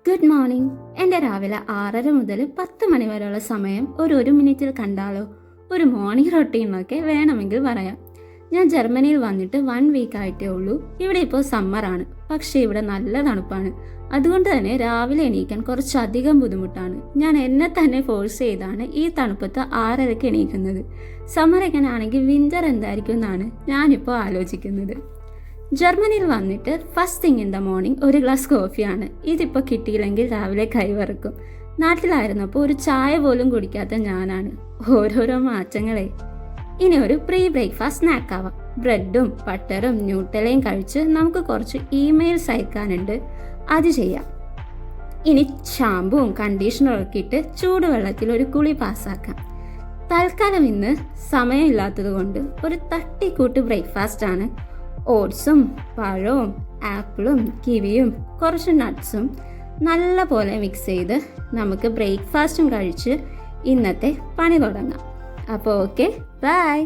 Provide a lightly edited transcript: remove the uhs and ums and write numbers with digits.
Good morning. എൻ്റെ രാവിലെ 6:30 മുതൽ 10 മണി വരെയുള്ള സമയം ഒരു മിനിറ്റിൽ കണ്ടാലോ? ഒരു മോർണിംഗ് റൊട്ടീനൊക്കെ വേണമെങ്കിൽ പറയാം. ഞാൻ ജർമ്മനിയിൽ വന്നിട്ട് 1 വീക്ക് ആയിട്ടേ ഉള്ളൂ. ഇവിടെ ഇപ്പോൾ സമ്മറാണ്, പക്ഷേ ഇവിടെ നല്ല തണുപ്പാണ്. അതുകൊണ്ട് തന്നെ രാവിലെ എണീക്കാൻ കുറച്ചധികം ബുദ്ധിമുട്ടാണ്. ഞാൻ എന്നെ തന്നെ ഫോഴ്സ് ചെയ്താണ് ഈ തണുപ്പത്ത് 6:30ക്ക് എണീക്കുന്നത്. സമ്മർ എങ്ങനെയാണെങ്കിൽ വിൻ്റർ എന്തായിരിക്കും എന്നാണ് ഞാനിപ്പോൾ ആലോചിക്കുന്നത്. ജർമ്മനിയിൽ വന്നിട്ട് first thing in the morning ഒരു ഗ്ലാസ് കോഫിയാണ്. ഇതിപ്പോൾ കിട്ടിയില്ലെങ്കിൽ രാവിലെ കൈവറക്കും. നാട്ടിലായിരുന്നപ്പോൾ ഒരു ചായ പോലും കുടിക്കാത്ത ഞാനാണ്. ഓരോരോ മാറ്റങ്ങളെ. ഇനി ഒരു പ്രീ ബ്രേക്ക്ഫാസ്റ്റ് സ്നാക്ക് ആവാം. ബ്രെഡും ബട്ടറും ന്യൂട്ടലയും കഴിച്ച് നമുക്ക് കുറച്ച് ഇമെയിൽസ് അയക്കാനുണ്ട്, അത് ചെയ്യാം. ഇനി ഷാമ്പുവും കണ്ടീഷണറും ഒക്കെ ഇട്ട് ചൂടുവെള്ളത്തിൽ ഒരു കുളി പാസ്സാക്കാം. തൽക്കാലം ഇന്ന് സമയമില്ലാത്തത് കൊണ്ട് ഒരു തട്ടിക്കൂട്ട് ബ്രേക്ക്ഫാസ്റ്റ് ആണ്. ഓട്സും പഴവും ആപ്പിളും കിവിയും കുറച്ച് നട്ട്സും നല്ല പോലെ മിക്സ് ചെയ്ത് നമുക്ക് ബ്രേക്ക്ഫാസ്റ്റും കഴിച്ച് ഇന്നത്തെ പണി തുടങ്ങാം. അപ്പോൾ ഓക്കെ, ബൈ.